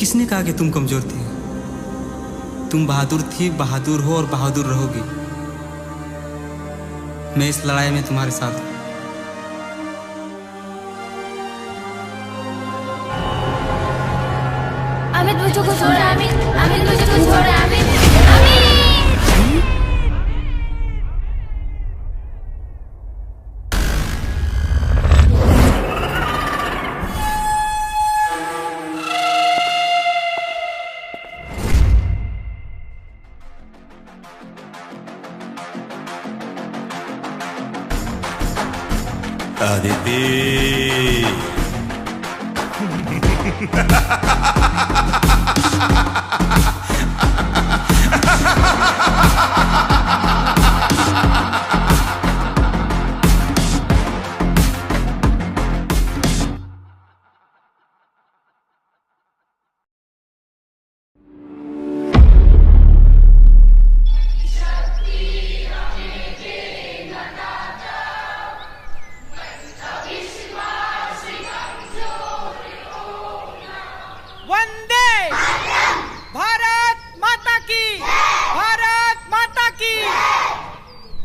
किसने कहा कि तुम कमजोर थी? तुम बहादुर थी, बहादुर हो और बहादुर रहोगी। मैं इस लड़ाई में तुम्हारे साथ हूं। अमित मुझको छोड़, अमित मुझको छोड़, अमित। आदिति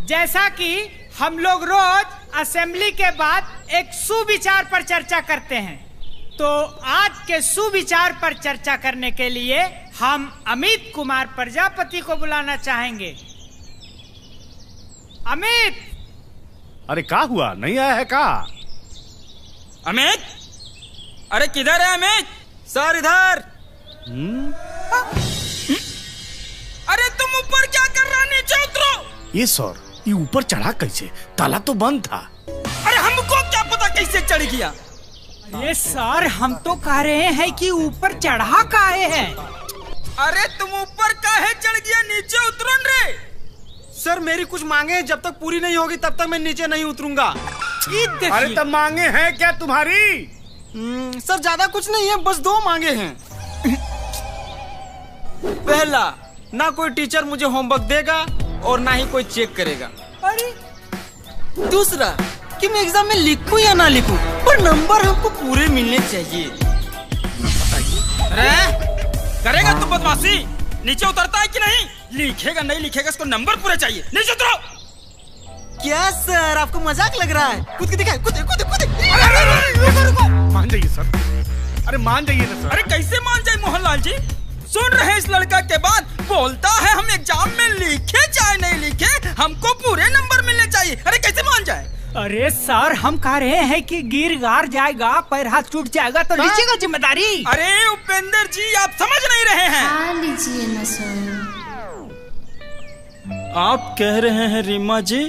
जैसा कि हम लोग रोज असेंबली के बाद एक सुविचार पर चर्चा करते हैं, तो आज के सुविचार पर चर्चा करने के लिए हम अमित कुमार प्रजापति को बुलाना चाहेंगे। अमित! अरे क्या हुआ, नहीं आया है का? अमित, अरे किधर है अमित? सर इधर। अरे तुम ऊपर क्या कर रहा, नीचे उतरो। ये सर, ये ऊपर चढ़ा कैसे? ताला तो बंद था। अरे हमको क्या पता कैसे चढ़ गया? ये सर, हम तो कह रहे हैं कि ऊपर चढ़ा काहे है? अरे तुम ऊपर काहे चढ़ गया, नीचे उतरो रे। सर मेरी कुछ मांगे जब तक पूरी नहीं होगी तब तक मैं नीचे नहीं उतरूंगा। अरे तब मांगे हैं क्या तुम्हारी? सर ज्यादा कुछ नहीं है, बस 2 मांगे हैं। पहला, ना कोई टीचर मुझे होमवर्क देगा और ना ही कोई चेक करेगा। अरे दूसरा, कि मैं एग्जाम में लिखूं या ना लिखूं, पर नंबर हमको पूरे मिलने चाहिए। अरे करेगा तू बदमाशी? नीचे उतरता है कि नहीं? लिखेगा नहीं लिखेगा, इसको नंबर पूरे चाहिए। नीचे उतरो। क्या सर, आपको मजाक लग रहा है? कूद के दिखाए, कूद कूद कूद। मान जाइए सर, अरे मान जाइए ना सर। अरे कैसे मान जाए मोहनलाल जी? सुन रहे हैं इस लड़का के बाद बोलता है हम एग्जाम में लिखे चाहे नहीं लिखे हमको पूरे नंबर मिलने चाहिए। अरे कैसे मान जाए? अरे सर, हम कह रहे हैं कि गिर गार जाएगा, पैर हाथ टूट जाएगा तो लीजिएगा जिम्मेदारी। अरे उपेंद्र जी, आप समझ नहीं रहे हैं। हाँ लीजिए ना सर। आप कह रहे हैं रीमा जी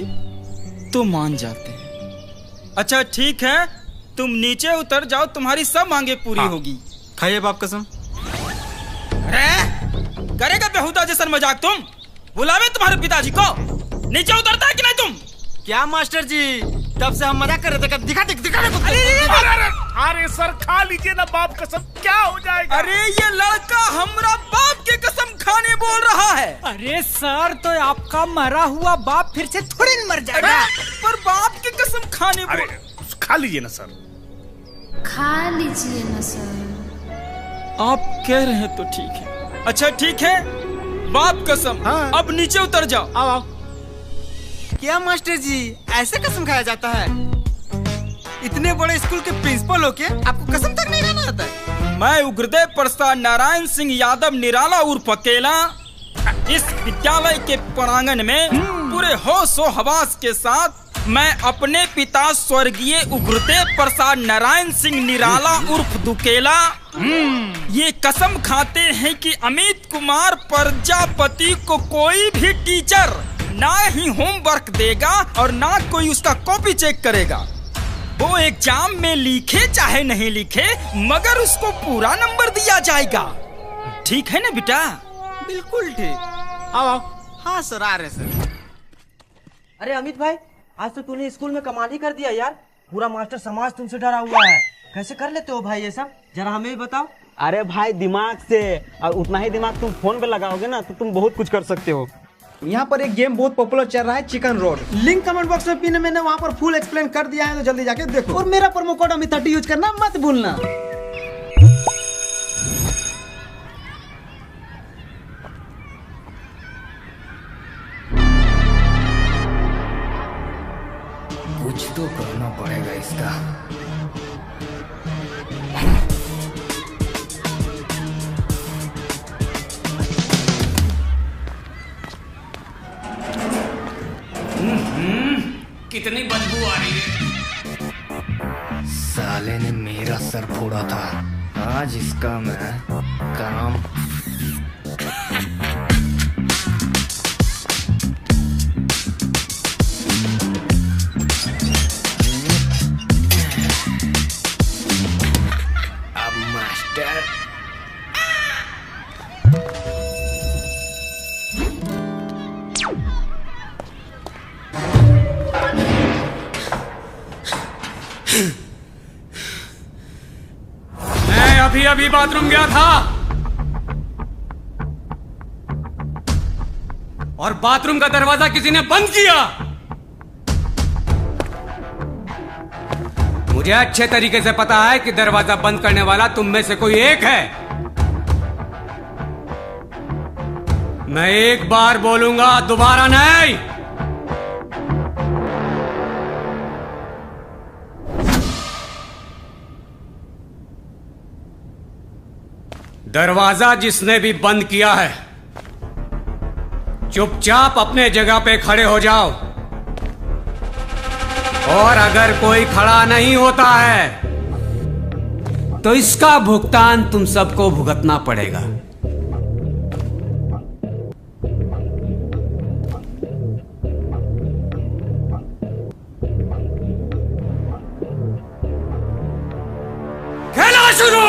तो मान जाते हैं। अच्छा ठीक है, तुम नीचे उतर जाओ, तुम्हारी सब मांगे पूरी होगी। खाइए बाप कसम। अरे करेगा बेहुदा जैसा मजाक तुम? बुलावे तुम्हारे पिताजी को। नीचे उतरता है कि नहीं तुम? क्या मास्टर जी, तब से हम मजाक कर रहे थे, कब दिखा अरे सर खा लीजिए ना बाप कसम, क्या हो जाएगा? अरे ये लड़का हमरा बाप के कसम खाने बोल रहा है। अरे सर, तो आपका मरा हुआ बाप फिर से थोड़ी न मर जाएगा। पर बाप के कसम खाने बोल। खा लीजिए ना सर। खा लीजिए ना सर। आप कह रहे हैं तो ठीक है। अच्छा ठीक है, बाप कसम। हाँ। अब नीचे उतर जाओ। आओ। क्या मास्टर जी, ऐसे कसम खाया जाता है? इतने बड़े स्कूल के प्रिंसिपल होके आपको कसम तक नहीं खाना आता है? मैं उग्रदेव प्रसाद नारायण सिंह यादव निराला उर्फ अकेला इस विद्यालय के प्रांगण में पूरे होश व हवास के साथ मैं अपने पिता स्वर्गीय उग्रदेव प्रसाद नारायण सिंह निराला उर्फ दुकेला ये कसम खाते हैं कि अमित कुमार प्रजापति को कोई भी टीचर ना ही होमवर्क देगा और ना कोई उसका कॉपी चेक करेगा। वो एग्जाम में लिखे चाहे नहीं लिखे, मगर उसको पूरा नंबर दिया जाएगा। ठीक है ना बेटा? बिल्कुल ठीक। आओ। हाँ सर, आ रहे सर। अरे अमित भाई, आज तो तूने स्कूल में कमाल ही कर दिया यार। पूरा मास्टर समाज तुमसे डरा हुआ है। कैसे कर लेते हो भाई ये सब, जरा हमें भी बताओ। अरे भाई दिमाग से, और उतना ही दिमाग तुम फोन पे लगाओगे ना तो तुम बहुत कुछ कर सकते हो। यहाँ पर एक गेम बहुत पॉपुलर चल रहा है, chicken road. Link comment box में पिन मैंने वहाँ पर फुल एक्सप्लेन कर दिया है, तो जल्दी जाके देखो। और मेरा प्रोमो कोड अमित 30 यूज करना मत भूलना। इसका। कितनी बदबू आ रही है। साले ने मेरा सर फोड़ा था, आज इसका मैं काम। अब मास्टर मैं अभी अभी बाथरूम गया था और बाथरूम का दरवाजा किसी ने बंद किया। मुझे अच्छे तरीके से पता है कि दरवाजा बंद करने वाला तुम में से कोई एक है। मैं एक बार बोलूंगा, दोबारा नहीं। दरवाजा जिसने भी बंद किया है, चुपचाप अपने जगह पे खड़े हो जाओ, और अगर कोई खड़ा नहीं होता है तो इसका भुगतान तुम सबको भुगतना पड़ेगा। खेला शुरू।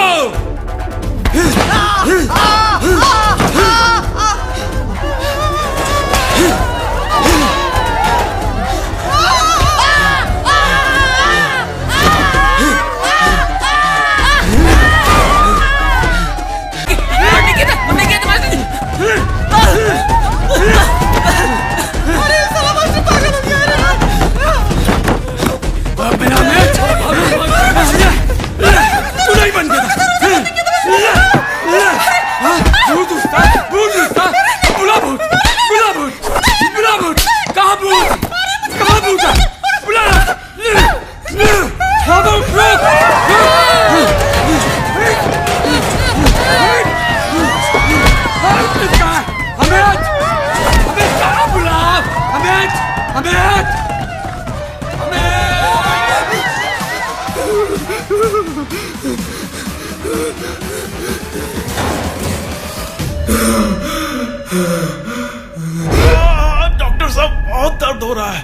डॉक्टर साहब, बहुत दर्द हो रहा है।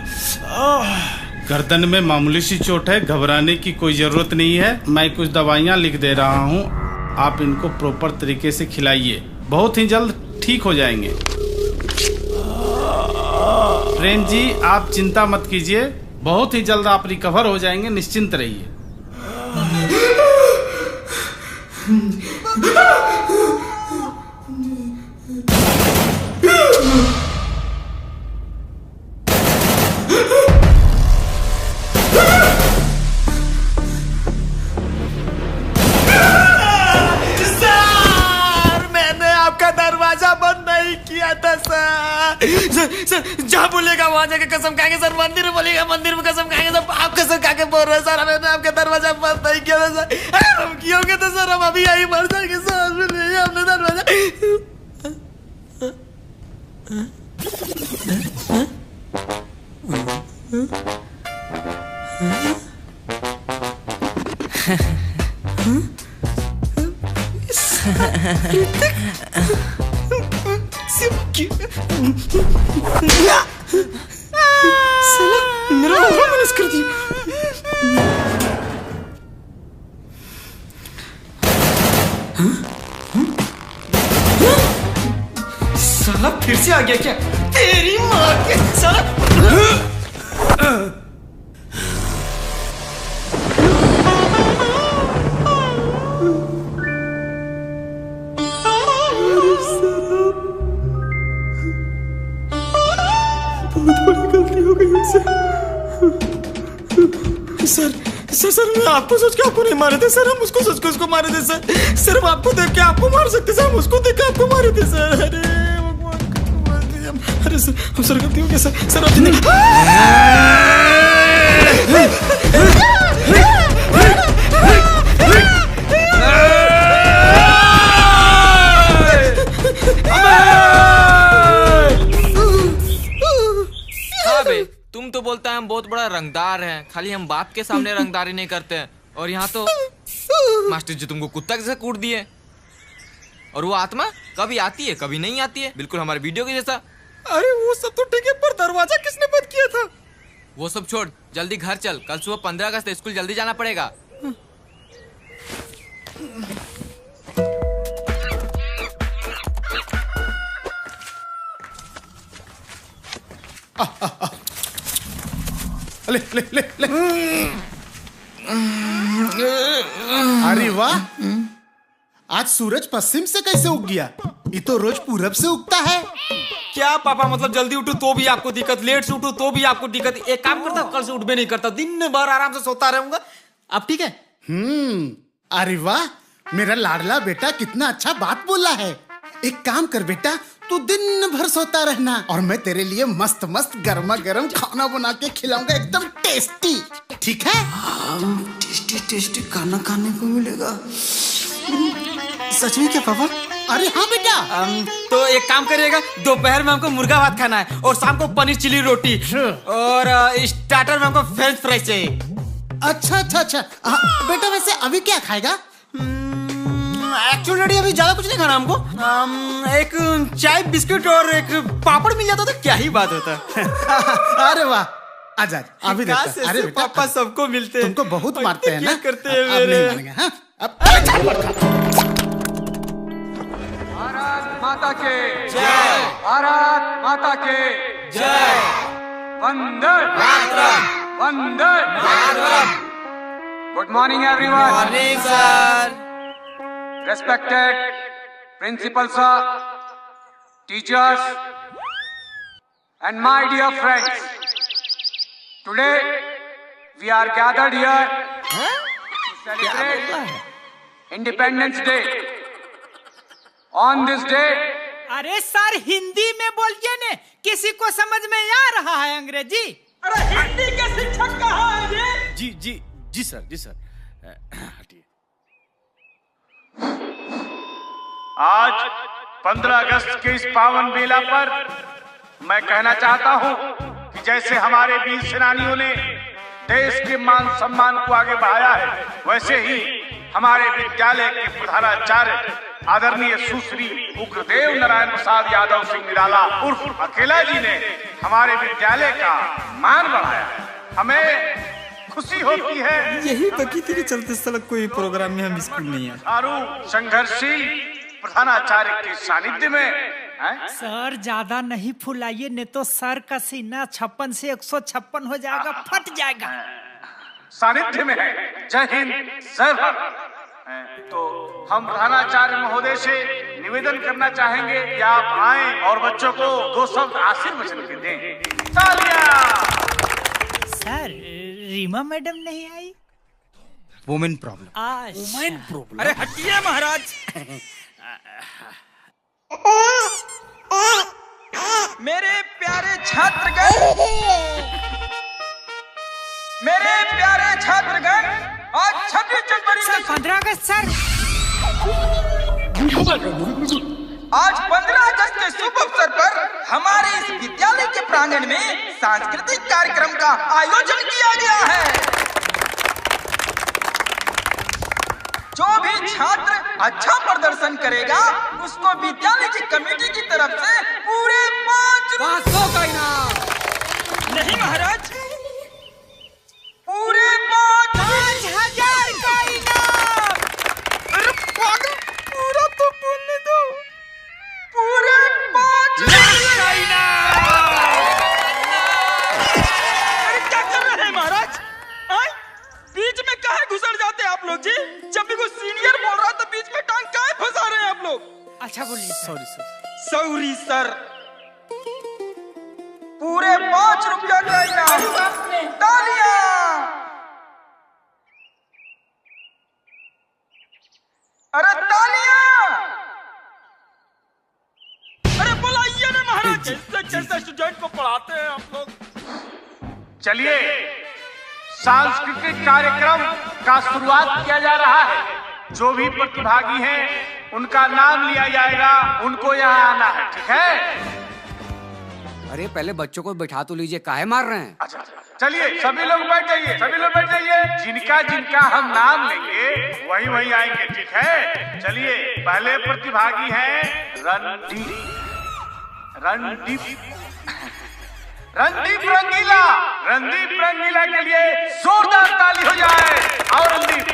गर्दन में मामूली सी चोट है, घबराने की कोई जरूरत नहीं है। मैं कुछ दवाइयाँ लिख दे रहा हूँ, आप इनको प्रॉपर तरीके से खिलाइए, बहुत ही जल्द ठीक हो जाएंगे। फ्रेंड जी, आप चिंता मत कीजिए, बहुत ही जल्द आप रिकवर हो जाएंगे, निश्चिंत रहिए। सर जहाँ बोलेगा वहाँ जाके कसम खाएंगे सर, मंदिर में बोलेगा मंदिर में कसम खाएंगे सर। आप कसम खा के बोल रहे हैं सर, मैंने आपका दरवाजा बंद नहीं किया था सर। अगर हम कियोगे तो सर हम अभी यही मर जाएंगे सर। हमने दरवाजा मेरा मैनेज कर दिया। साला फिर से आ गया क्या? तेरी माँ के साला। सर मैं आपको सोच के आपको नहीं मारे थे सर, हम उसको सोच के उसको मारे थे सर। सर हम आपको देख के आपको मार सकते सर, हम उसको देख के आपको मारे थे सर। अरे सर हम सर गलती हो गया सर। सर आप खाली हम बाप के सामने रंगदारी नहीं करते हैं, और यहाँ तो मास्टर जी तुमको कुत्ता जैसा कूट दिए। और वो आत्मा कभी आती है कभी नहीं आती है, बिल्कुल हमारे वीडियो के जैसा। अरे वो सब तो ठीक है, पर दरवाजा किसने बंद किया था? वो सब छोड़, जल्दी घर चल, कल सुबह 15 अगस्त स्कूल जल्दी जाना पड़ेगा। ले ले ले ले। अरे वाह, आज सूरज पश्चिम से कैसे उग गया? ये तो रोज पूरब से उगता है। क्या पापा, मतलब जल्दी उठो तो भी आपको दिक्कत, लेट से उठो तो भी आपको दिक्कत। एक काम करता हूँ, कल से उठबे नहीं करता, दिन भर आराम से सोता रहूंगा। अब ठीक है? अरे वाह, मेरा लाडला बेटा कितना अच्छा बात बोला है। एक काम कर बेटा, तू दिन भर सोता रहना और मैं तेरे लिए मस्त मस्त गर्मा गर्म खाना बना के खिलाऊंगा, एकदम टेस्टी। ठीक है? टेस्टी टेस्टी खाना खाने को मिलेगा। सच में क्या पापा? अरे हाँ बेटा। तो एक काम करिएगा, दोपहर में हमको मुर्गा भात खाना है और शाम को पनीर चिली रोटी और स्टार्टर में हमको फ्रेंच फ्राइज चाहिए। अच्छा अच्छा अच्छा। बेटा वैसे अभी क्या खाएगा? एक्चुअली डैडी अभी ज्यादा कुछ नहीं खाना हमको। एक चाय बिस्किट और एक पापड़ मिल जाता तो क्या ही बात होता। अरे वाह, आजा अभी देखता। अरे बेटा, पापा सबको मिलते हैं, तुमको बहुत मारते हैं ना, करते हैं अब नहीं मानेंगे। हाँ अब भारत माता के जय, भारत माता के जय, Vande Mataram, Vande Mataram. Good morning everyone. Morning sir. Respected principal sir, teachers and my dear friends, today we are gathered here to celebrate Independence Day. On this day, अरे सर हिंदी में बोलिए ने, किसी को समझ में आ रहा है अंग्रेजी? अरे हिंदी के शिक्षक कहाँ है ये? जी जी जी सर, जी सर। हटिए। आज 15 अगस्त के इस पावन बेला पर मैं कहना चाहता हूं कि जैसे हमारे वीर सेनानियों ने देश के मान सम्मान को आगे बढ़ाया है, वैसे ही हमारे विद्यालय के प्रधानाचार्य आदरणीय सुश्री उग्रदेव नारायण प्रसाद यादव सिंह निराला उर्फ अकेला जी ने हमारे विद्यालय का मान बढ़ाया है। हमें खुशी होती है। यही बकी तेरे चलते सलग कोई प्रोग्राम में हम स्कूल नहीं है। चारू संघर्षशील प्रधानाचार्य के सानिध्य में सर ज्यादा नहीं फुलाइए, नहीं तो सर का सीना 56 से 156 हो जाएगा, फट जाएगा। सानिध्य में है। जय हिंद, जय भारत। तो हम प्रधानाचार्य महोदय से निवेदन करना चाहेंगे कि आप आएं और बच्चों को 2 शब्द आशीर्वचन के दें। तालियां। सर रीमा मैडम नहीं आई? Women problem. Women problem. अरे हटिए महाराज। मेरे प्यारे छात्रगण, मेरे प्यारे छात्रगण, आज 26 जनवरी सर 15 अगस्त सर। आज 15 अगस्त के शुभ अवसर पर हमारे इस विद्यालय के प्रांगण में सांस्कृतिक कार्यक्रम का आयोजन किया गया है। जो भी छात्र अच्छा प्रदर्शन करेगा उसको विद्यालय की कमेटी की तरफ से पूरे 500 का इनाम। नहीं महाराज, पूरे 5,000 का इनाम। अरे पागल, पूरा तो बोलने दो। पूरे 5,000 का इनाम। अरे क्या कर रहे हैं महाराज? बीच में काहे घुसड़ जाते हैं आप लोग जी? जब भी कोई सीनियर बोल रहा है तो बीच में टांग काहे फंसा रहे हैं आप लोग? अच्छा बोलिए। Sorry sir. Sorry sir. पूरे 5 रुपया का इनाम। तालियां। अरे तालियां। अरे बुलाइए ना महाराज, कैसे स्टूडेंट को पढ़ाते हैं आप लोग। चलिए सांस्कृतिक कार्यक्रम का शुरुआत किया जा रहा है। जो भी प्रतिभागी हैं उनका नाम लिया जाएगा, उनको यहाँ आना है। ठीक है? अरे पहले बच्चों को बैठा तो लीजिए, काहे मार रहे हैं? अच्छा। चलिए सभी लोग बैठ जाइए, सभी लोग बैठ जाइए। जिनका जिनका हम नाम लेंगे वही वही आएंगे, ठीक है? चलिए पहले प्रतिभागी हैं रणदीप रंगीला। रणदीप रंगीला के लिए जोरदार ताली हो जाए। और रणदीप,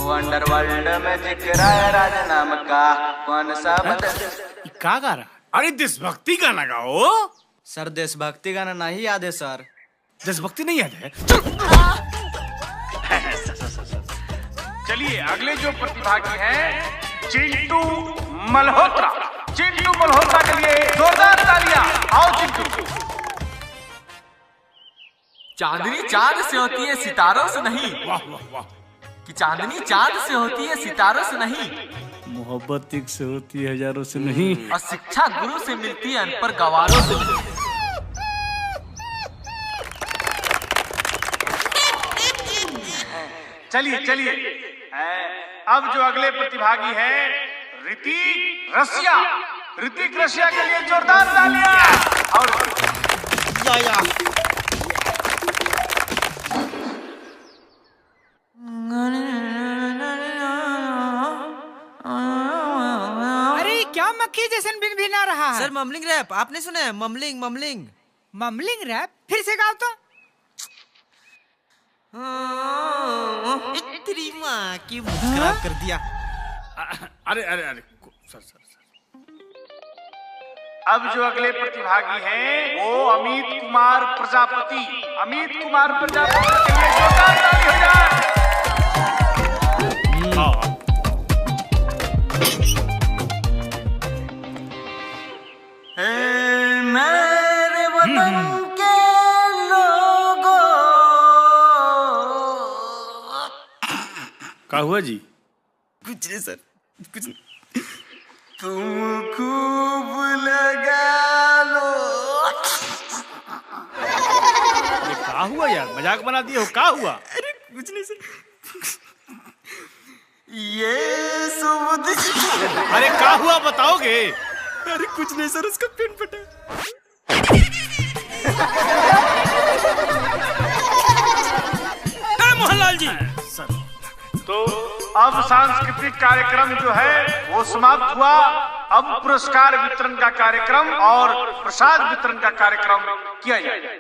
वंडरवर्ल्ड में जिक्र है राज नाम का, कौन सा क्या गा रहा? अरे देशभक्ति गाना गाओ सर। देशभक्ति गाना नहीं याद है सर। देशभक्ति नहीं याद है? चलिए अगले जो प्रतिभागी हैं चिंटू मल्होत्रा। चिंटू मल्होत्रा के लिए जोरदार तालियां। आओ चिंटू। चांदनी चांद से होती है सितारों से नहीं। वाह वाह वाह। कि चांदनी चांद से होती है सितारों से नहीं, मोहब्बत एक से होती है हजारों से नहीं। और शिक्षा गुरु से मिलती है अनपढ़ गवारों से नहीं। चलिए चलिए अब जो अगले प्रतिभागी हैं ऋतिक रसिया। ऋतिक रसिया के लिए जोरदार तालियां। और अरे क्या मक्खी जैसन भिनभिना रहा है? सर ममलिंग रैप आपने सुना है? ममलिंग ममलिंग ममलिंग रैप फिर से गाओ तो। तेरी माँ की मुंह खराब कर दिया। अरे अरे अरे सर अब जो अगले प्रतिभागी हैं वो अमित कुमार प्रजापति। अमित कुमार प्रजापति के लिए जोरदार ताली हो जाए। मेरे वतन के लोगों। क्या हुआ जी? कुछ नहीं सर, कुछ नहीं। तुम खूब लगा लो। ये क्या हुआ यार? मजाक बना दिए हो? क्या हुआ? अरे कुछ नहीं सर। ये सुबह। अरे क्या हुआ बताओगे? अरे कुछ नहीं सर, उसका पेन फटा। मोहनलाल जी सर। तो अब सांस्कृतिक कार्यक्रम जो है वो समाप्त हुआ। अब पुरस्कार वितरण का कार्यक्रम और प्रसाद वितरण का कार्यक्रम किया जाएगा।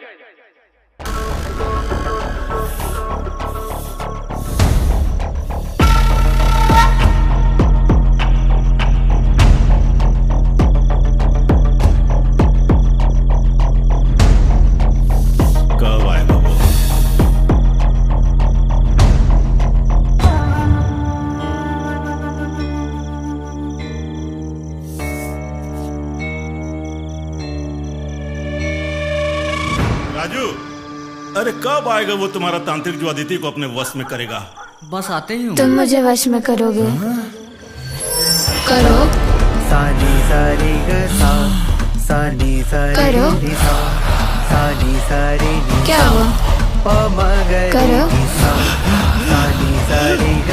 कब आएगा वो? राजू, अरे कब आएगा वो तुम्हारा तांत्रिक जो अदिति को अपने वश में करेगा? बस आते ही हूँ। तुम मुझे वश में करोगे? करो। सानी सारी ग सा, सानी सारी करो। नी सा, सानी सारी नी क्या सा, हुआ? प म ग करो। नी सा, सानी सारी ग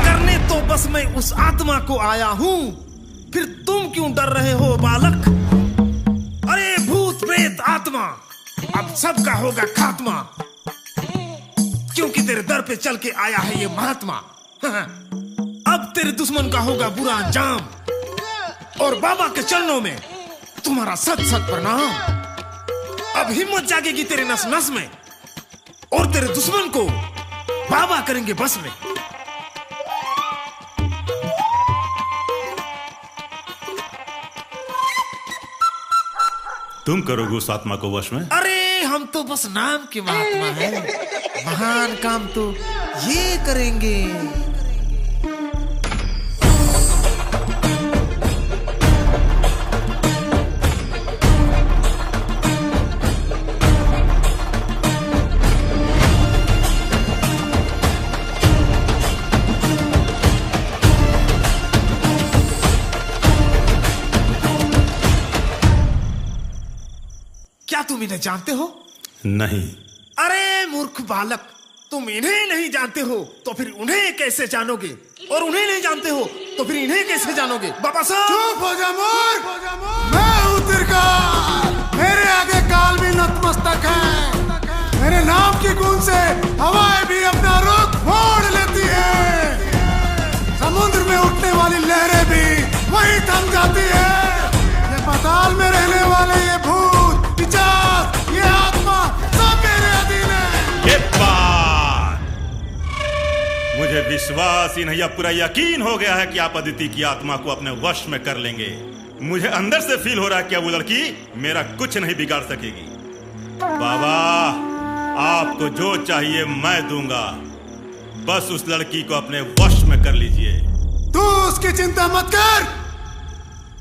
करने तो बस मैं उस आत्मा को आया हूँ, फिर तुम क्यों डर रहे हो बालक? अरे भूत प्रेत आत्मा, अब सबका होगा खात्मा, क्योंकि तेरे दर पे चल के आया है ये महात्मा। अब तेरे दुश्मन का होगा बुरा अंजाम, और बाबा के चरणों में तुम्हारा सत सत प्रणाम। अब हिम्मत जागेगी तेरे नस नस में, और तेरे दुश्मन को बाबा करेंगे बस में। तुम करोगे उस आत्मा को वश में? अरे हम तो बस नाम के महात्मा हैं, महान काम तो ये करेंगे। क्या तुम इन्हें जानते हो? नहीं। अरे मूर्ख बालक, तुम इन्हें नहीं जानते हो तो फिर उन्हें कैसे जानोगे? और उन्हें नहीं जानते हो तो फिर इन्हें कैसे जानोगे? बाबा साहब चुप हो जा मूर्ख, मैं हूँ त्रिकाल, मेरे आगे काल भी नतमस्तक है। मेरे नाम की गूंज से हवाएं भी अपना रुख मोड़ लेती है, समुद्र में उठने वाली लहरें भी वही थम जाती है। ये पाताल में रहने वाले ये भूत पिशाच ये आत्मा सब मेरे अधीन है। ये बात मुझे विश्वास ही नहीं, अब पूरा यकीन हो गया है कि आप अदिति की आत्मा को अपने वश में कर लेंगे। मुझे अंदर से फील हो रहा है कि वो लड़की मेरा कुछ नहीं बिगाड़ सकेगी। बाबा आपको जो चाहिए मैं दूंगा, बस उस लड़की को अपने वश में कर लीजिए। तू उसकी चिंता मत कर,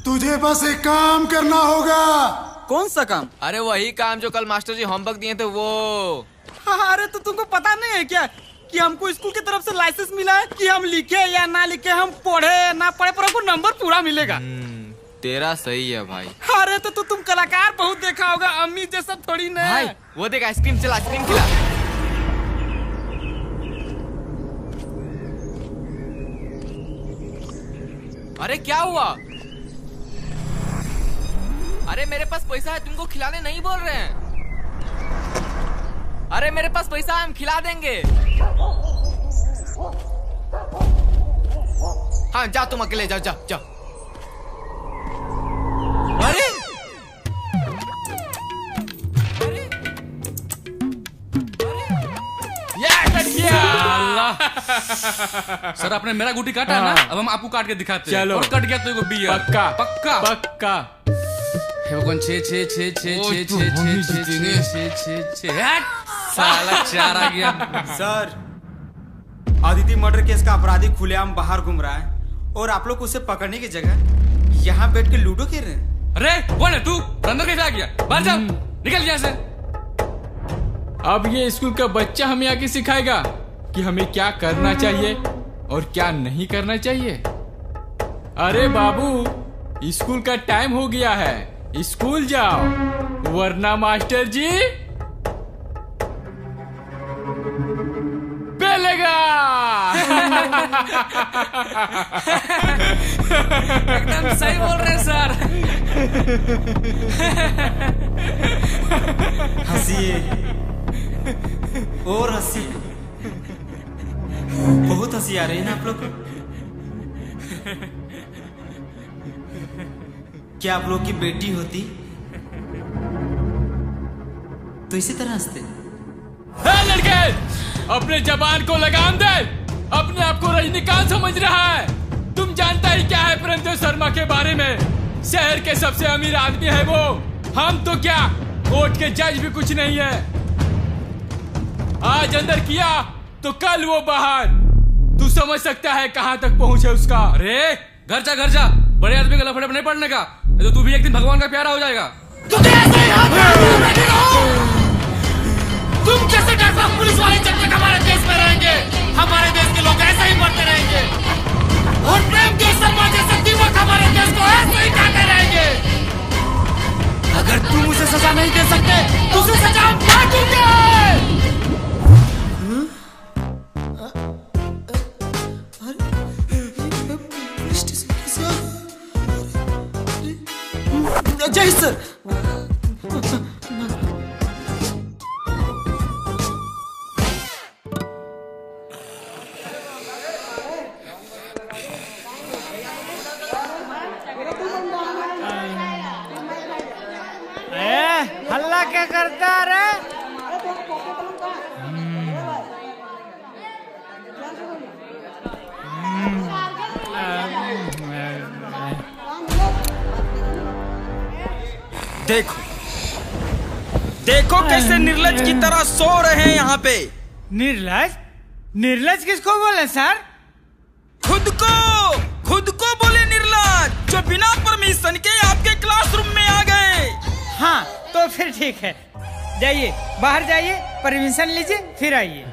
तुझे बस एक काम करना होगा। कौन सा काम? अरे वही काम जो कल मास्टर जी होमवर्क दिए थे वो। अरे तो तुमको पता नहीं है क्या कि हमको स्कूल की तरफ से लाइसेंस मिला है कि हम लिखे या ना लिखे, हम पढ़े ना पढ़े पर हमको नंबर पूरा मिलेगा। तेरा सही है भाई। अरे तो तुम कलाकार बहुत देखा होगा, अम्मी जैसा थोड़ी ना। भाई वो देख आइसक्रीम चला, आइसक्रीम खिला। अरे क्या हुआ? अरे मेरे पास पैसा है, तुमको खिलाने नहीं बोल रहे हैं। अरे मेरे पास पैसा है, हम खिला देंगे। हाँ जा, तुम अकेले जाओ, जाओ जाओ। अरे सर आपने मेरा गुटी काटा है ना, अब हम आपको काट के दिखाते हैं। चलो। और कट गया तो एगो बियर। पक्का पक्का पक्का। हे भगवान, 6 6 6 6 6 6 6 6 साला 4 आ गया। सर आदिति मर्डर केस का अपराधी खुलेआम बाहर घूम रहा है और आप लोग उसे पकड़ने की जगह यहाँ बैठ के लूडो खेल रहे हैं। अरे कौन है तू? अंदर कैसे आ गया? बाहर जाओ, निकल यहाँ से। अब ये स्कूल का बच्चा हमें आके सिखाएगा कि हमें क्या करना चाहिए और क्या नहीं करना चाहिए। अरे बाबू स्कूल का टाइम हो गया है, स्कूल जाओ वरना मास्टर जी बेलेगा। एकदम सही बोल रहे हैं सर। हंसिए और हंसिए, बहुत हंसी आ रही है ना आप लोग को। क्या आप लोग की बेटी होती तो इसी तरह हंसते? लड़के अपने जबान को लगाम दे, अपने आप को रजनीकांत समझ रहा है। तुम जानता ही क्या है प्रेमदेव शर्मा के बारे में? शहर के सबसे अमीर आदमी है वो। हम तो क्या कोर्ट के जज भी कुछ नहीं है। आज अंदर किया तो कल वो बाहर। तू समझ सकता है कहां तक पहुंचे उसका। अरे घर जा घर जा, बड़े आदमी का लफड़े नहीं पड़ने का, तो तू भी एक दिन भगवान का प्यारा हो जाएगा। तुम कैसे डरपोक पुलिस वाले जब तक हमारे देश में रहेंगे, हमारे देश के लोग ऐसे ही मरते रहेंगे और प्रेमदेव शर्मा जैसे दीपक हमारे देश को ऐसे ही खाते रहेंगे। अगर तुम उसे सजा नहीं दे सकते तो उसे सजा हम बांटेंगे। जय सर। हल्ला क्या करता रे? देखो देखो कैसे निर्लज की तरह सो रहे हैं यहाँ पे। निर्लज? निर्लज किसको बोले सर? खुद को बोले निर्लज, जो बिना परमिशन के आपके क्लासरूम में आ गए। हाँ तो फिर ठीक है, जाइए बाहर जाइए, परमिशन लीजिए फिर आइए।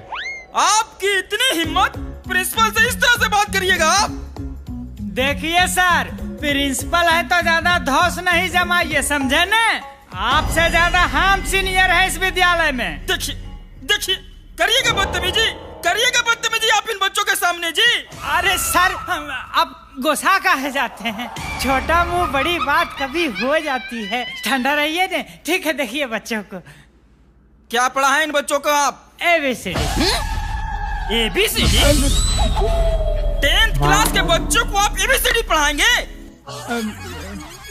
आपकी इतनी हिम्मत, प्रिंसिपल से इस तरह से बात करिएगा आप? देखिए सर, प्रिंसिपल है तो ज्यादा धौस नहीं जमाइए, समझे न? आपसे ज्यादा हम सीनियर हैं इस विद्यालय में। देखिए करिएगा बदतमीजी आप इन बच्चों के सामने जी। अरे सर अब गोसा कहे जाते हैं। छोटा मुंह बड़ी बात कभी हो जाती है। ठंडा रहिए ने। ठीक है, देखिए बच्चों को क्या पढ़ा है इन बच्चों को आप? ABCD। ABCD? 10th क्लास के बच्चों को आप ABCD पढ़ाएंगे?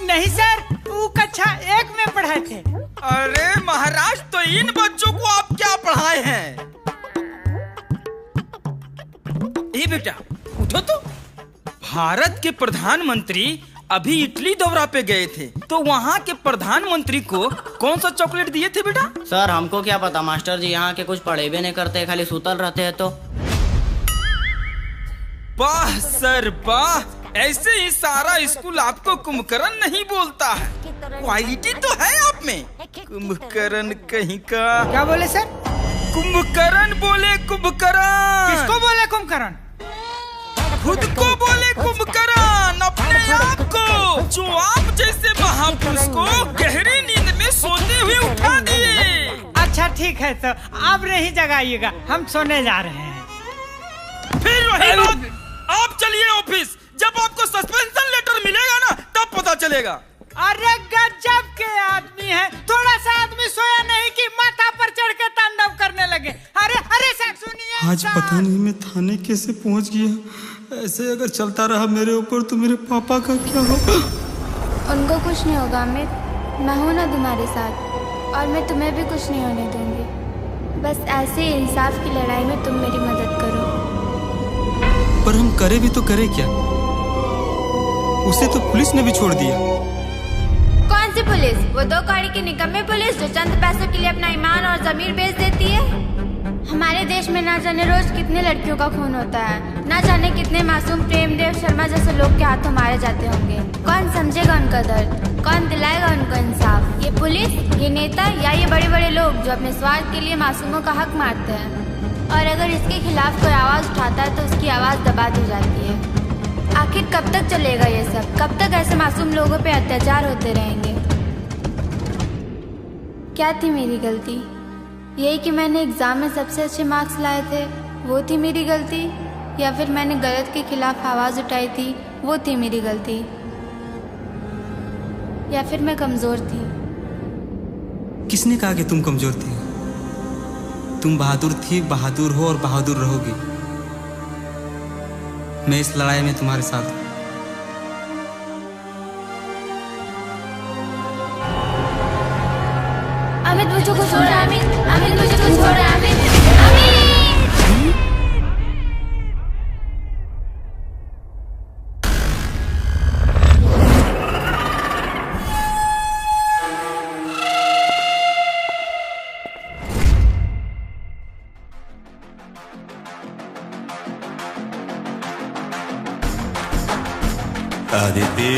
नहीं सर, वो कक्षा 1 में पढ़ाए थे। अरे महाराज, तो इन बच्चों को आप क्या पढ़ाए हैं? ए बेटा उठो तो। भारत के प्रधानमंत्री अभी इटली दौरा पे गए थे, तो वहाँ के प्रधानमंत्री को कौन सा चॉकलेट दिए थे बेटा? सर हमको क्या पता मास्टर जी, यहाँ के कुछ पढ़े भी नहीं करते, खाली सुतल रहते हैं। तो वाह सर वाह, ऐसे ही सारा स्कूल आपको कुंभकर्ण नहीं बोलता है। क्वालिटी तो है आप में। कुंभकर्ण कहीं का। क्या बोले सर? कुंभकर्ण बोले कुंभकर्ण। किसको बोले कुंभकर्ण? खुद को बोले कुंभकर्ण, अपने आप को, जो आप जैसे महापुरुष को गहरी नींद में सोते हुए उठा दिए। अच्छा ठीक है, तो आप नहीं जगाइएगा, हम सोने जा रहे हैं। फिर वही बात, आप चलिए ऑफिस। जब आपको सस्पेंशन लेटर मिलेगा ना, तब पता चलेगा। अरे गजब के आदमी है, थोड़ा सा आदमी सोया नहीं कि माथा पर चढ़ के तांडव करने लगे। अरे अरे सर सुनिए, आज पता नहीं मैं थाने कैसे पहुंच गया। ऐसे अगर चलता रहा मेरे ऊपर तो मेरे पापा का क्या होगा? उनको कुछ नहीं होगा अमित, मैं हूँ ना तुम्हारे साथ, और मैं तुम्हें भी कुछ नहीं होने दूंगी। बस ऐसे इंसाफ की लड़ाई में तुम मेरी मदद करो। पर हम करे भी तो करे क्या? उसे तो पुलिस ने भी छोड़ दिया। कौन सी पुलिस? वो 2 कौड़ी की निकम्मी पुलिस जो चंद पैसों के लिए अपना ईमान और जमीर बेच देती है। हमारे देश में ना जाने रोज कितने लड़कियों का खून होता है, ना जाने कितने मासूम प्रेमदेव शर्मा जैसे लोग के हाथों मारे जाते होंगे। कौन समझेगा उनका दर्द? कौन दिलाएगा उनको इंसाफ? ये पुलिस, ये नेता, या ये बड़े बड़े लोग जो अपने स्वार्थ के लिए मासूमों का हक मारते हैं? और अगर इसके खिलाफ कोई आवाज उठाता है तो उसकी आवाज दबा दी जाती है। आखिर कब तक चलेगा ये सब? कब तक ऐसे मासूम लोगों पे अत्याचार होते रहेंगे? क्या थी मेरी गलती? यही कि मैंने एग्जाम में सबसे अच्छे मार्क्स लाए थे, वो थी मेरी गलती? या फिर मैंने गलत के खिलाफ आवाज उठाई थी, वो थी मेरी गलती? या फिर मैं कमजोर थी? किसने कहा कि तुम कमजोर थी? तुम बहादुर थी, बहादुर हो और बहादुर रहोगी। मैं इस लड़ाई में तुम्हारे साथ हूं। अमित मुझको छोड़, अमित मुझको छोड़, अमित। आदिति